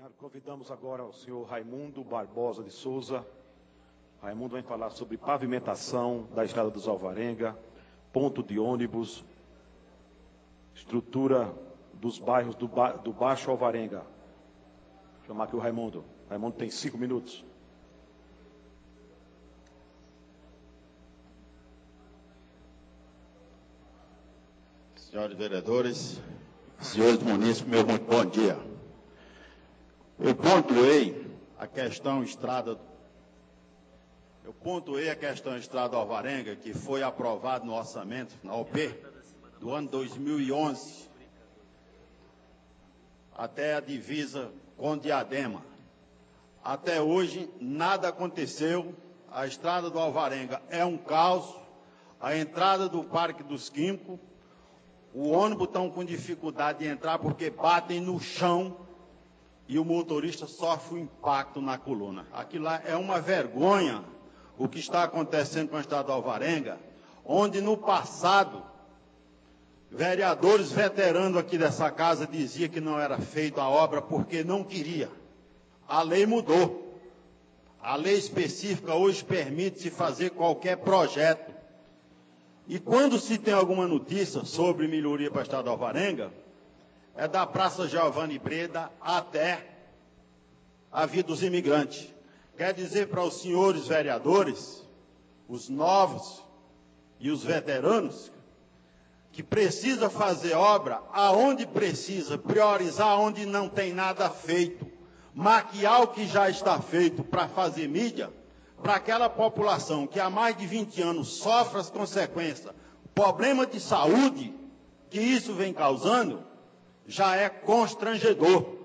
Obrigado. Convidamos agora o senhor Raimundo Barbosa de Souza. Raimundo vai falar sobre pavimentação da Estrada dos Alvarenga, ponto de ônibus, estrutura dos bairros do Baixo Alvarenga. Vou chamar aqui o Raimundo. Raimundo tem 5 minutos. Senhores vereadores, senhores munícipes, meu muito bom dia. Eu pontuei a questão estrada Alvarenga, que foi aprovado no orçamento, na OP, do ano 2011, até a divisa com Diadema. Até hoje, nada aconteceu. A estrada do Alvarenga é um caos. A entrada do Parque dos Quincos, o ônibus estão com dificuldade de entrar porque batem no chão e o motorista sofre um impacto na coluna. Aquilo lá é uma vergonha o que está acontecendo com a estrada do Alvarenga, onde no passado, vereadores veteranos aqui dessa casa diziam que não era feita a obra porque não queria. A lei mudou. A lei específica hoje permite se fazer qualquer projeto. E quando se tem alguma notícia sobre melhoria para a estrada do Alvarenga, é da Praça Giovanni Breda até a Via dos Imigrantes. Quer dizer para os senhores vereadores, os novos e os veteranos, que precisa fazer obra aonde precisa, priorizar onde não tem nada feito, maquiar o que já está feito para fazer mídia, para aquela população que há mais de 20 anos sofre as consequências, problema de saúde que isso vem causando, já é constrangedor.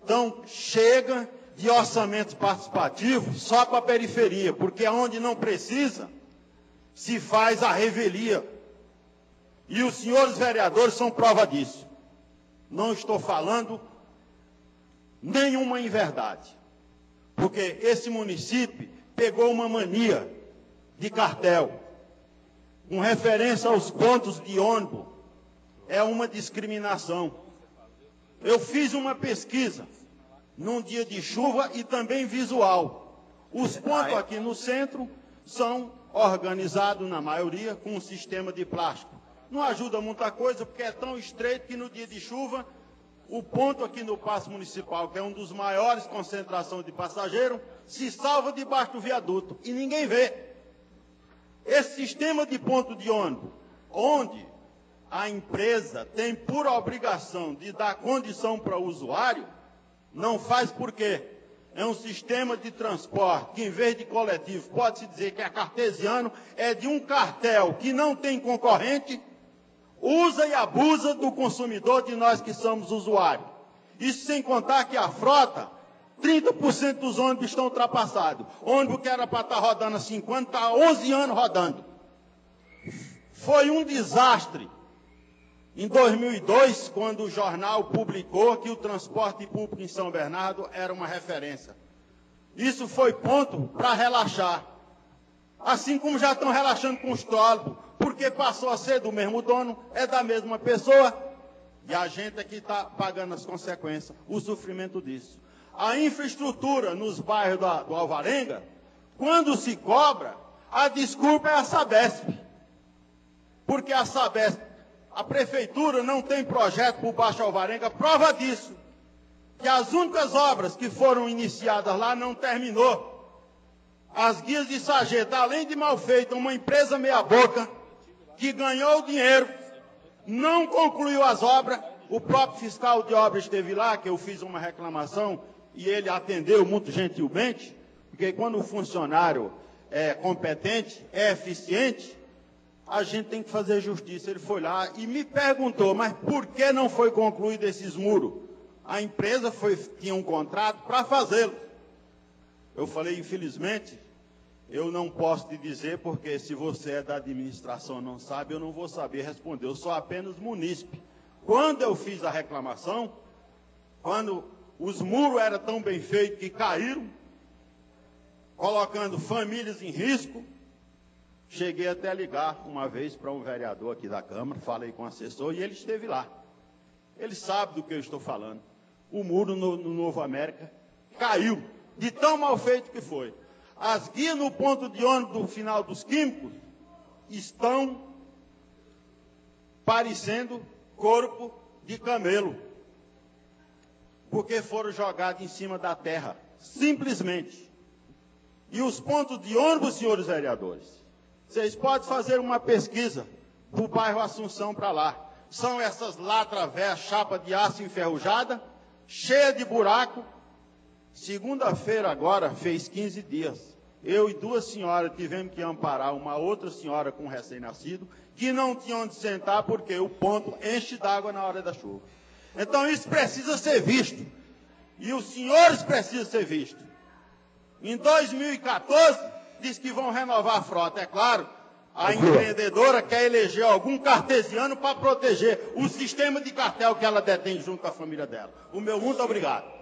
Então, chega de orçamentos participativos só para a periferia, porque onde não precisa, se faz a revelia. E os senhores vereadores são prova disso. Não estou falando nenhuma inverdade, porque esse município pegou uma mania de cartel, com referência aos pontos de ônibus. É uma discriminação. Eu fiz uma pesquisa num dia de chuva e também visual. Os pontos aqui no centro são organizados, na maioria, com um sistema de plástico. Não ajuda muita coisa, porque é tão estreito que no dia de chuva, o ponto aqui no Paço Municipal, que é um dos maiores concentrações de passageiros, se salva debaixo do viaduto e ninguém vê. Esse sistema de ponto de ônibus, onde a empresa tem por obrigação de dar condição para o usuário, não faz por quê? É um sistema de transporte que, em vez de coletivo, pode-se dizer que é cartesiano, é de um cartel que não tem concorrente, usa e abusa do consumidor, de nós que somos usuários. Isso sem contar que a frota, 30% dos ônibus estão ultrapassados. Ônibus que era para estar rodando há 5 anos, está há 11 anos rodando. Foi um desastre. Em 2002, quando o jornal publicou que o transporte público em São Bernardo era uma referência. Isso foi ponto para relaxar. Assim como já estão relaxando com os trólebus, porque passou a ser do mesmo dono, é da mesma pessoa, e a gente aqui está pagando as consequências, o sofrimento disso. A infraestrutura nos bairros do Alvarenga, quando se cobra, a desculpa é a Sabesp. Porque a Sabesp, a prefeitura não tem projeto para o Baixo Alvarenga, prova disso, que as únicas obras que foram iniciadas lá não terminou. As guias de sarjeta, além de mal feita, uma empresa meia-boca, que ganhou o dinheiro, não concluiu as obras. O próprio fiscal de obras esteve lá, que eu fiz uma reclamação, e ele atendeu muito gentilmente, porque quando o funcionário é competente, é eficiente, a gente tem que fazer justiça. Ele foi lá e me perguntou, mas por que não foi concluído esses muros? A empresa tinha um contrato para fazê-lo. Eu falei, infelizmente, eu não posso te dizer, porque se você é da administração e não sabe, eu não vou saber responder. Eu sou apenas munícipe. Quando eu fiz a reclamação, quando os muros eram tão bem feitos que caíram, colocando famílias em risco, cheguei até a ligar uma vez para um vereador aqui da Câmara, falei com o assessor e ele esteve lá. Ele sabe do que eu estou falando. o muro no Novo América caiu, de tão mal feito que foi. As guias no ponto de ônibus do final dos Químicos estão parecendo corpo de camelo, porque foram jogados em cima da terra, simplesmente. E os pontos de ônibus, senhores vereadores, vocês podem fazer uma pesquisa para o bairro Assunção para lá. São essas latras velhas, chapa de aço enferrujada, cheia de buraco. Segunda-feira agora, fez 15 dias. Eu e duas senhoras tivemos que amparar uma outra senhora com um recém-nascido, que não tinha onde sentar porque o ponto enche d'água na hora da chuva. Então isso precisa ser visto. E os senhores precisam ser vistos. Em 2014, diz que vão renovar a frota. É claro, a empreendedora quer eleger algum cartesiano para proteger o sistema de cartel que ela detém junto com a família dela. O meu muito obrigado.